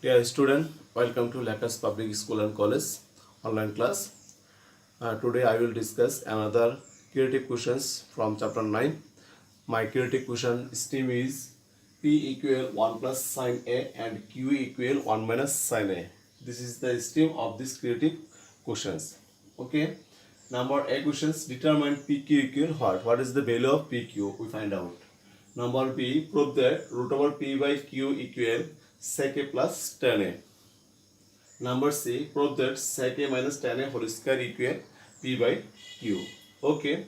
Dear student, welcome to Lpsc Public School and College online class. Today I will discuss another creative questions from chapter 9. My creative question stream is P equal 1 plus sine A and Q equal 1 minus sine A. This is the stream of this creative questions. Okay. Number A questions, determine PQ equal what? What is the value of PQ? We find out. Number B, prove that root over P by Q equal sec A plus tan A. Number C, prove that sec A minus tan A whole square equal P by Q. Okay.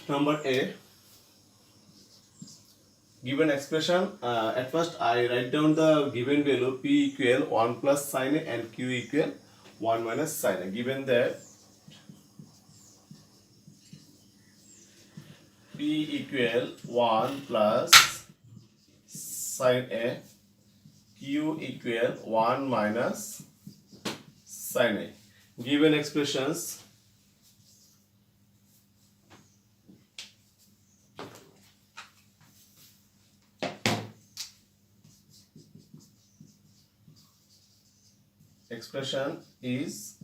Number A, given expression, at first I write down the given value P equal 1 plus sine A and Q equal 1 minus sine A. Given that P equal 1 plus sine A, Q equal 1 minus sine A. Given expressions, expression is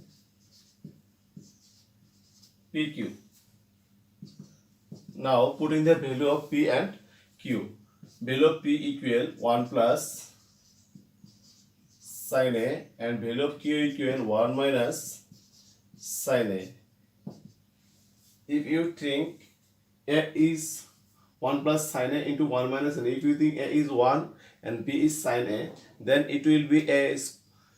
PQ. Now putting the value of P and Q. Value of P equal 1 plus sine A and value of Q equal 1 minus sine A. If you think A is 1 plus sine A into 1 minus sine A, if you think A is 1 and B is sine A, then it will be a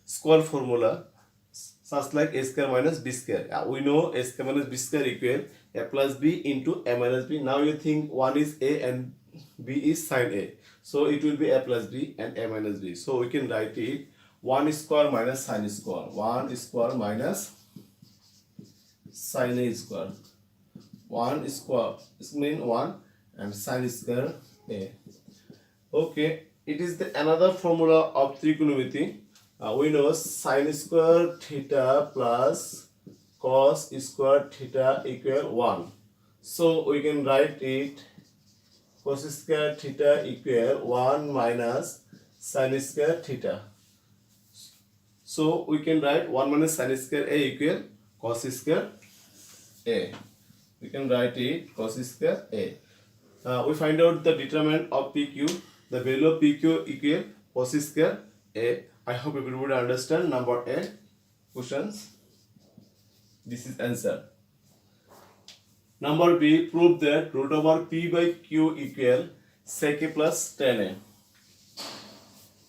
square formula such like A square minus B square. We know A square minus B square equal A plus B into A minus B. Now you think 1 is A and B is sine A. So it will be A plus B and A minus B. So we can write it 1 square minus sine square. 1 square minus sine square. 1 square means 1 and sine square A. Okay, it is the another formula of trigonometry. We know sine square theta plus cos square theta equal 1. So we can write it cos square theta equal 1 minus sine square theta. So we can write 1 minus sine square A equal cos square A. We can write it cos square A. We find out the determinant of PQ. The value of PQ equal cos square A. I hope everybody understand. Number A questions. This is answer. Number B, prove that root over P by Q equal sec A plus tan A.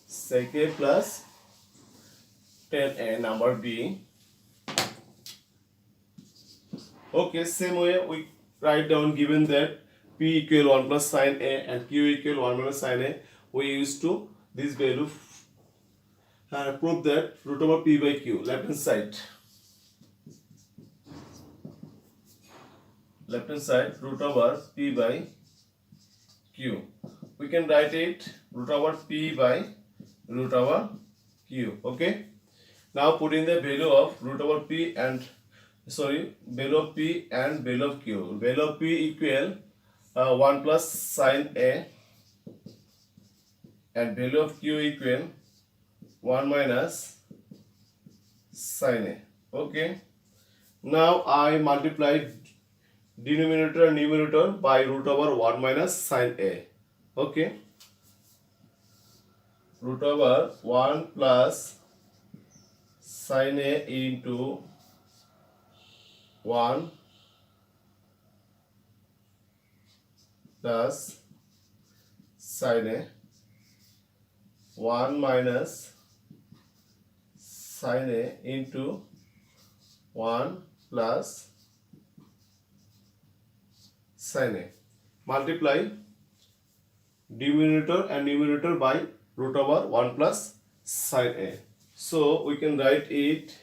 Sec A plus tan A. Number B. Okay, same way we write down, given that P equal 1 plus sine A and Q equal 1 minus sine A, we used to this value prove that root over P by Q. Left hand side root over P by Q. We can write it root over P by root over Q. Okay. Now put in the value of root over P and value of P and value of Q. Value of P equal 1 plus sine A and value of Q equal 1 minus sine A. Okay. Now I multiply denominator and numerator by root over 1 minus sine A. Okay. Root over 1 plus sine A into 1 plus sine A, 1 minus sine A into 1 plus sine A. Multiply denominator and numerator by root over 1 plus sine A. So we can write it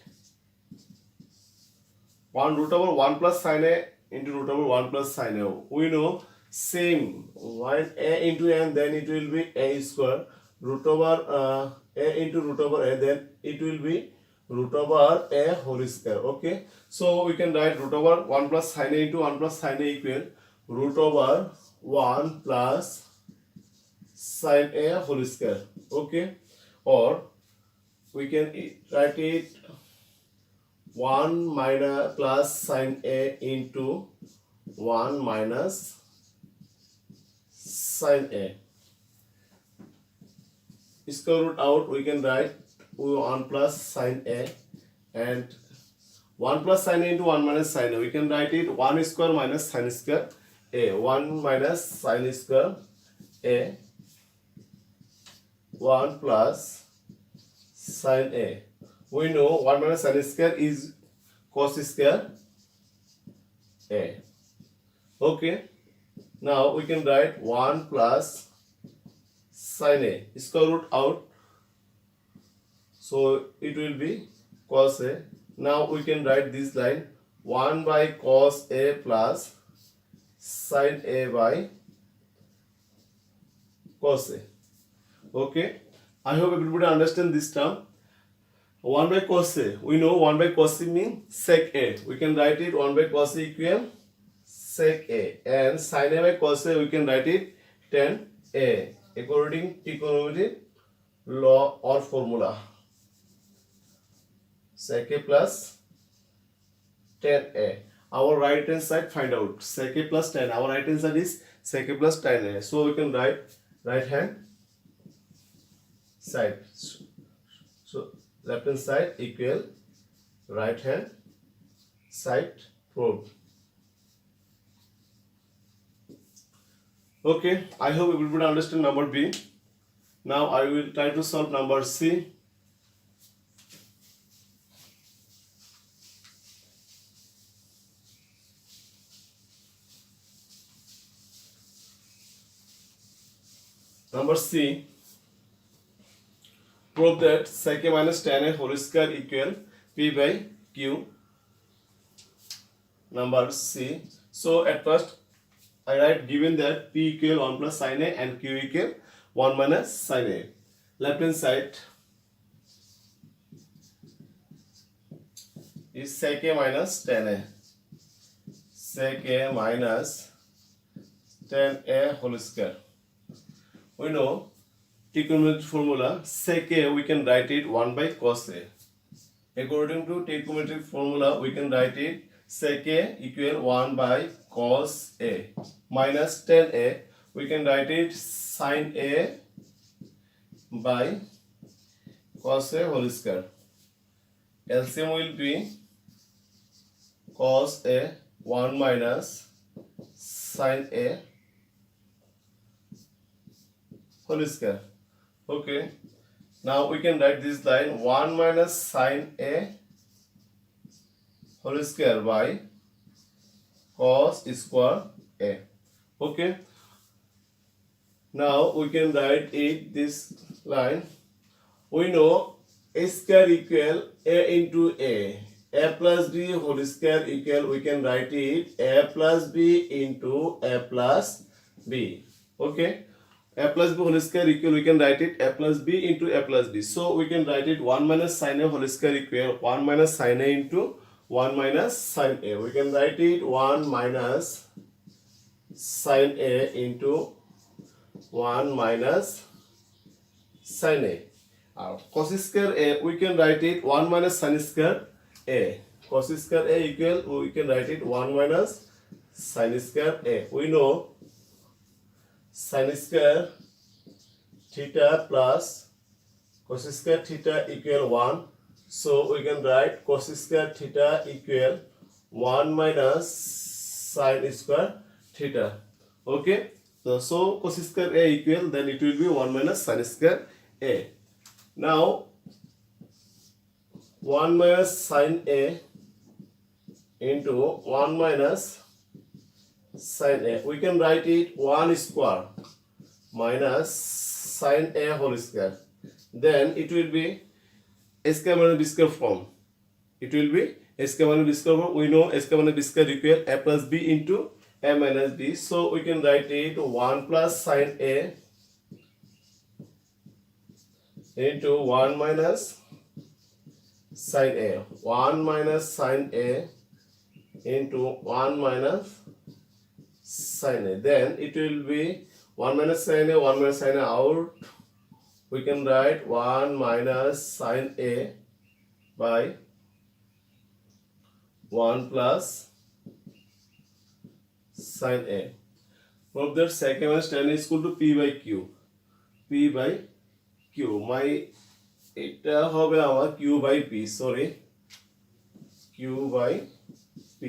1 root over 1 plus sine A into root over 1 plus sine A. We know same, when A into N, then it will be A square. Root over A into root over A, then it will be root over A whole square. Okay, so we can write root over 1 plus sine A into 1 plus sine A equal root over 1 plus sine A whole square. Okay, or we can write it 1 minus plus sin A into 1 minus sin A. Square root out, we can write 1 plus sin A, and 1 plus sin A into 1 minus sin A. We can write it 1 square minus sin square A. 1 minus sin square A. 1 plus sin A. We know 1 minus sin square is cos square A. Okay. Now we can write 1 plus sin A. Square root out. So it will be cos A. Now we can write this line 1 by cos A plus sin A by cos A. Okay. I hope everybody understand this term. 1 by cos A. We know 1 by cos A means sec A. We can write it 1 by cos A equal sec A. And sin A by cos A, we can write it tan A. According to trigonometry law or formula. Sec A plus tan A. Our right hand side find out. Sec A plus tan. Our right hand side is sec A plus tan A. So we can write right hand side. So left hand side equal right hand side proved. Okay, I hope everybody understand number B. Now I will try to solve number C. Number C, prove that sec A minus tan A whole square equal P by Q. Number C. So at first I write given that P equal 1 plus sin A and Q equal 1 minus sin A. Left hand side is sec A minus tan A. Sec A minus tan A whole square. We know trigonometry formula sec A, we can write it 1 by cos A. According to trigonometry formula, we can write it sec A equal 1 by cos A minus tan A. We can write it sin A by cos A whole square. LCM will be cos A 1 minus sin A whole square. Okay. Now we can write this line 1 minus sin A whole square by cos square A. Okay. Now we can write it this line. We know A square equal A into A. A plus B whole square equal, we can write it A plus B into A plus B. Okay. A plus B whole square equal, we can write it A plus B into A plus B. So we can write it 1 minus sin A whole square equal 1 minus sin A into 1 minus sin A. We can write it 1 minus sin A into 1 minus sin A. Cos square A, we can write it 1 minus sin square A. Cos square A equal, we can write it 1 minus sin square A. We know sin square theta plus cos square theta equal 1. So we can write cos square theta equal 1 minus sin square theta. Okay. So cos square A equal, then it will be 1 minus sin square A. Now 1 minus sin A into 1 minus sin A. We can write it 1 square minus sin A whole square. Then it will be A square minus B square form. It will be A square minus B square form. We know A square minus B square equal A plus B into A minus B. So we can write it 1 plus sin A into 1 minus sin A. 1 minus sin A into 1 minus sin A. Then it will be 1 minus sin A, 1 minus sin A out, we can write 1 minus sine A by 1 plus sine A. From there, second one tan is equal to P by Q. P by Q. My এটা হবে আমার Q by P. Sorry, Q by P.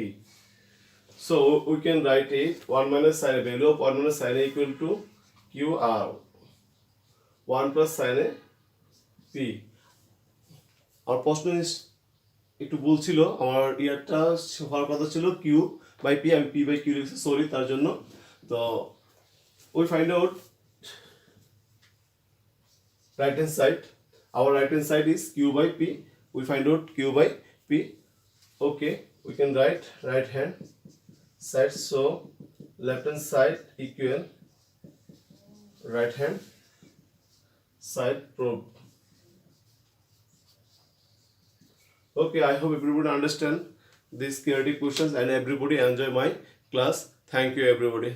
So we can write it 1 minus sine A. Value of 1 minus sine A equal to QR. 1 plus sine A P. আর প্রশ্ন একটু ভুল ছিল, আমার ইয়ারটা হওয়ার কথা ছিল কিউ বাই পি, আমি পি বাই কিউ লিখছি, সরি তার জন্য। তো we find out right hand side. Our right hand side is q by p. We find out q by p. Okay, we can write right hand side. So left hand side equal right hand side probe. Okay, I hope everybody understand these theoretic questions and everybody enjoy my class. Thank you everybody.